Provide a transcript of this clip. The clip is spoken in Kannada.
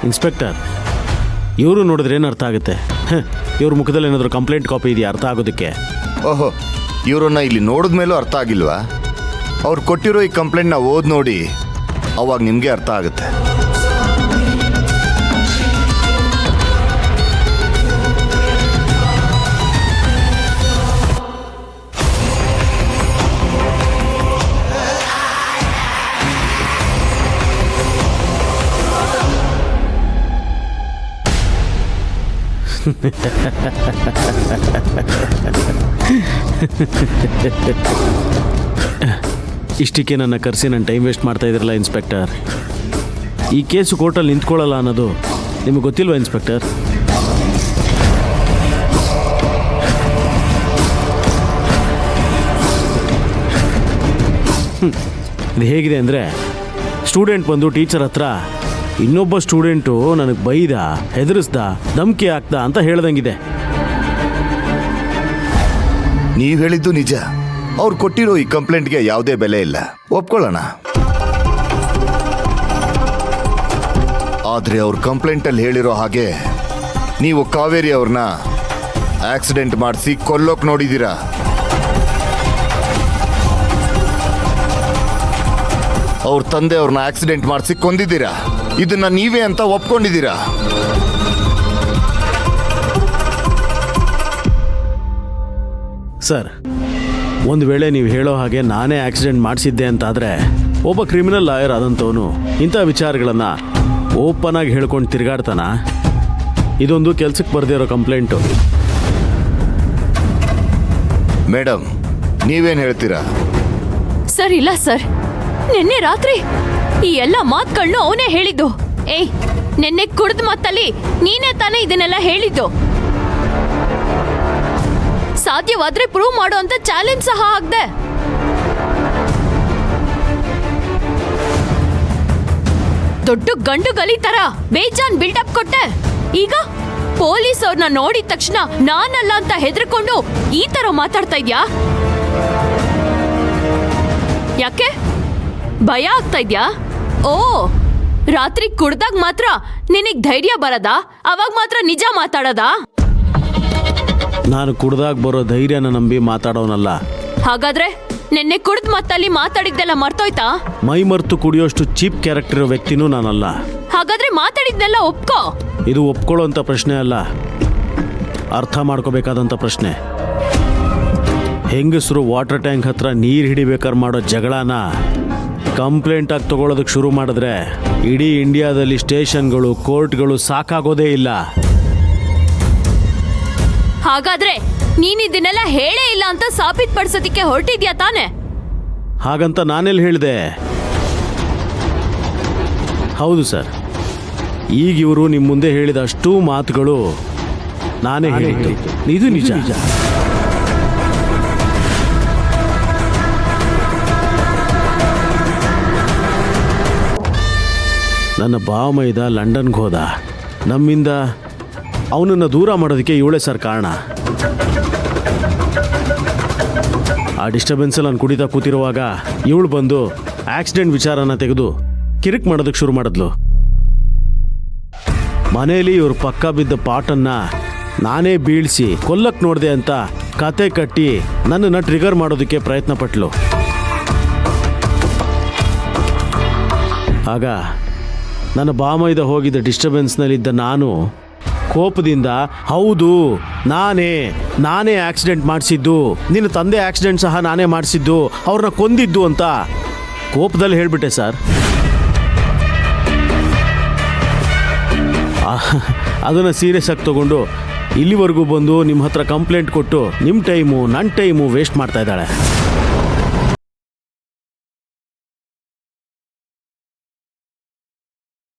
ಇನ್ಸ್ಪೆಕ್ಟರ್, ಇವರು ನೋಡಿದ್ರೆ ಏನು ಅರ್ಥ ಆಗುತ್ತೆ? ಇವ್ರ ಮುಖದಲ್ಲಿ ಏನಾದರೂ ಕಂಪ್ಲೇಂಟ್ ಕಾಪಿ ಇದೆಯಾ ಅರ್ಥ ಆಗೋದಕ್ಕೆ? ಓಹೋ, ಇವರನ್ನ ಇಲ್ಲಿ ನೋಡಿದ ಮೇಲೂ ಅರ್ಥ ಆಗಿಲ್ವಾ? ಅವ್ರು ಕೊಟ್ಟಿರೋ ಈ ಕಂಪ್ಲೇಂಟ್ನ ಓದಿ ನೋಡಿ, ಅವಾಗ ನಿಮಗೆ ಅರ್ಥ ಆಗುತ್ತೆ. ಇಷ್ಟಕ್ಕೆ ನನ್ನ ಕರೆಸಿ ನನ್ನ ಟೈಮ್ ವೇಸ್ಟ್ ಮಾಡ್ತಾ ಇದ್ರಲ್ಲ ಇನ್ಸ್ಪೆಕ್ಟರ್. ಈ ಕೇಸು ಕೋರ್ಟಲ್ಲಿ ನಿಂತ್ಕೊಳ್ಳಲ್ಲ ಅನ್ನೋದು ನಿಮಗೆ ಗೊತ್ತಿಲ್ವಾ ಇನ್ಸ್ಪೆಕ್ಟರ್? ಇದು ಹೇಗಿದೆ ಅಂದರೆ, ಸ್ಟೂಡೆಂಟ್ ಬಂದು ಟೀಚರ್ ಹತ್ರ ಇನ್ನೊಬ್ಬ ಸ್ಟೂಡೆಂಟು ನನಗೆ ಬೈದ, ಹೆದರಿಸ್ದ, ಧಮಕಿ ಹಾಕ್ದ ಅಂತ ಹೇಳ್ದಂಗಿದೆ. ನೀವು ಹೇಳಿದ್ದು ನಿಜ. ಅವ್ರು ಕೊಟ್ಟಿರೋ ಈ ಕಂಪ್ಲೇಂಟ್ಗೆ ಯಾವುದೇ ಬೆಲೆ ಇಲ್ಲ, ಒಪ್ಕೊಳ್ಳೋಣ. ಆದರೆ ಅವ್ರ ಕಂಪ್ಲೇಂಟಲ್ಲಿ ಹೇಳಿರೋ ಹಾಗೆ ನೀವು ಕಾವೇರಿ ಅವ್ರನ್ನ ಆಕ್ಸಿಡೆಂಟ್ ಮಾಡಿಸಿ ಕೊಲ್ಲೋಕ್ ನೋಡಿದ್ದೀರಾ. ಅವ್ರ ತಂದೆ ಅವ್ರನ್ನ ಆಕ್ಸಿಡೆಂಟ್ ಮಾಡಿಸಿ ಕೊಂದಿದ್ದೀರಾ. ಇದನ್ನ ನೀವೇ ಅಂತ ಒಪ್ಕೊಂಡಿದ್ದೀರಾ. ಸರ್, ಒಂದು ವೇಳೆ ನೀವು ಹೇಳೋ ಹಾಗೆ ನಾನೇ ಆಕ್ಸಿಡೆಂಟ್ ಮಾಡಿಸಿದ್ದೆ ಅಂತಾದರೆ, ಒಬ್ಬ ಕ್ರಿಮಿನಲ್ ಲಾಯರ್ ಆದಂಥವನು ಇಂಥ ವಿಚಾರಗಳನ್ನು ಓಪನ್ ಆಗಿ ಹೇಳ್ಕೊಂಡು ತಿರುಗಾಡ್ತಾನ? ಇದೊಂದು ಕೆಲ್ಸಕ್ಕೆ ಬರ್ದಿರೋ ಕಂಪ್ಲೇಂಟು. ಮೇಡಮ್, ನೀವೇನು ಹೇಳ್ತೀರಾ? ಸರ್, ಇಲ್ಲ ಸರ್, ನಿನ್ನೆ ರಾತ್ರಿ ಈ ಎಲ್ಲ ಮಾತುಗಳನ್ನು ಅವನೇ ಹೇಳಿದ್ದು. ಏಯ್, ನಿನ್ನೆ ಕುಡ್ದ ಮಾತಲ್ಲಿ ನೀನೇ ತಾನೇ ಇದನ್ನೆಲ್ಲ ಹೇಳಿದ್ದು. ಸಾಧ್ಯವಾದ್ರೆ ಪ್ರೂವ್ ಮಾಡೋ ಅಂತ ಚಾಲೆಂಜ್ ಸಹ ಹಾಕ್ದೆ. ದೊಡ್ಡ ಗಂಡು ಗಲಿ ತರ ಬೇಜಾನ್ ಬಿಲ್ಡಪ್ ಕೊಟ್ಟೆ. ಈಗ ಪೊಲೀಸ್ ಅವ್ರನ್ನ ನೋಡಿದ ತಕ್ಷಣ ನಾನಲ್ಲ ಅಂತ ಹೆದರ್ಕೊಂಡು ಈ ತರ ಮಾತಾಡ್ತಾ ಇದ್ಯಾ? ಯಾಕೆ ಭಯ ಆಗ್ತಾ ಇದ್ಯಾ? ಓ, ರಾತ್ರಿ ಕುಡ್ದಾಗ ಮಾತ್ರ ನಿನಗ್ ಧೈರ್ಯ ಬರದಾ? ಅವಾಗ ಮಾತ್ರ ನಿಜ ಮಾತಾಡೋದಾ? ನಾನು ಕುಡ್ದಾಗ ಬರೋ ಧೈರ್ಯನ ನಂಬಿ ಮಾತಾಡೋನಲ್ಲ. ಹಾಗಾದ್ರೆ ನಿನ್ನೆ ಕುಡ್ದ ಮತ್ತಲ್ಲಿ ಮಾತಾಡಿದ್ದೆಲ್ಲ ಮರ್ತೋಯ್ತಾ? ಮೈ ಮರ್ತು ಕುಡಿಯೋಷ್ಟು ಚೀಪ್ ಕ್ಯಾರೆಕ್ಟರ್ ಇರೋ ವ್ಯಕ್ತಿನೂ ನಾನಲ್ಲ. ಹಾಗಾದ್ರೆ ಮಾತಾಡಿದ್ನೆಲ್ಲ ಒಪ್ಕೋ. ಇದು ಒಪ್ಕೊಳ್ಳೋಂಥ ಪ್ರಶ್ನೆ ಅಲ್ಲ, ಅರ್ಥ ಮಾಡ್ಕೋಬೇಕಾದಂಥ ಪ್ರಶ್ನೆ. ಹೆಂಗಸರು ವಾಟರ್ ಟ್ಯಾಂಕ್ ಹತ್ರ ನೀರು ಹಿಡಿಬೇಕಾದ್ರೆ ಮಾಡೋ ಜಗಳನ ಕಂಪ್ಲೇಂಟ್ ಆಗಿ ತಗೊಳ್ಳೋದಕ್ಕೆ ಶುರು ಮಾಡಿದ್ರೆ ಇಡೀ ಇಂಡಿಯಾದಲ್ಲಿ ಸ್ಟೇಷನ್ಗಳು, ಕೋರ್ಟ್ಗಳು ಸಾಕಾಗೋದೇ ಇಲ್ಲ. ಹಾಗಾದ್ರೆ ನೀನ್ ಇದನ್ನೆಲ್ಲ ಹೇಳೇ ಇಲ್ಲ ಅಂತ ಸಾಬೀತ್ಪಡಿಸೋದಿಕ್ಕೆ ಹೊರಟಿದ್ಯಾ ತಾನೆ? ಹಾಗಂತ ನಾನೆಲ್ಲಿ ಹೇಳಿದೆ? ಹೌದು ಸರ್, ಈಗ ಇವರು ನಿಮ್ಮ ಮುಂದೆ ಹೇಳಿದ ಅಷ್ಟೂ ಮಾತುಗಳು ನಾನೇ ಹೇಳಿದ್ದು. ಇದು ನಿಜ. ನನ್ನ ಬಾವಮೈದ ಲಂಡನ್ಗೆ ಹೋದ. ನಮ್ಮಿಂದ ಅವನನ್ನು ದೂರ ಮಾಡೋದಕ್ಕೆ ಇವಳೇ ಸರ್ ಕಾರಣ. ಆ ಡಿಸ್ಟರ್ಬೆನ್ಸಲ್ಲಿ ನಾನು ಕುಡಿತಾ ಕೂತಿರುವಾಗ ಇವಳು ಬಂದು ಆಕ್ಸಿಡೆಂಟ್ ವಿಚಾರನ ತೆಗೆದು ಕಿರಿಕ್ ಮಾಡೋದಕ್ಕೆ ಶುರು ಮಾಡಿದ್ಲು. ಮನೆಯಲ್ಲಿ ಇವ್ರ ಪಕ್ಕ ಬಿದ್ದ ಪಾಟನ್ನು ನಾನೇ ಬೀಳಿಸಿ ಕೊಲ್ಲಕ್ಕೆ ನೋಡಿದೆ ಅಂತ ಕತೆ ಕಟ್ಟಿ ನನ್ನನ್ನು ಟ್ರಿಗರ್ ಮಾಡೋದಕ್ಕೆ ಪ್ರಯತ್ನ ಪಟ್ಲು. ಆಗ ನನ್ನ ಬಾಮೈದ ಹೋಗಿದ್ದ ಡಿಸ್ಟರ್ಬೆನ್ಸ್ನಲ್ಲಿದ್ದ ನಾನು ಕೋಪದಿಂದ, ಹೌದು ನಾನೇ ಆಕ್ಸಿಡೆಂಟ್ ಮಾಡಿಸಿದ್ದು, ನಿನ್ನ ತಂದೆ ಆಕ್ಸಿಡೆಂಟ್ ಸಹ ನಾನೇ ಮಾಡಿಸಿದ್ದು, ಅವ್ರನ್ನ ಕೊಂದಿದ್ದು ಅಂತ ಕೋಪದಲ್ಲಿ ಹೇಳಿಬಿಟ್ಟೆ ಸರ್. ಅದನ್ನು ಸೀರಿಯಸ್ ಆಗಿ ತಗೊಂಡು ಇಲ್ಲಿವರೆಗೂ ಬಂದು ನಿಮ್ಮ ಹತ್ರ ಕಂಪ್ಲೇಂಟ್ ಕೊಟ್ಟು ನಿಮ್ಮ ಟೈಮು ನನ್ನ ಟೈಮು ವೇಸ್ಟ್ ಮಾಡ್ತಾ ಇದ್ದಾಳೆ.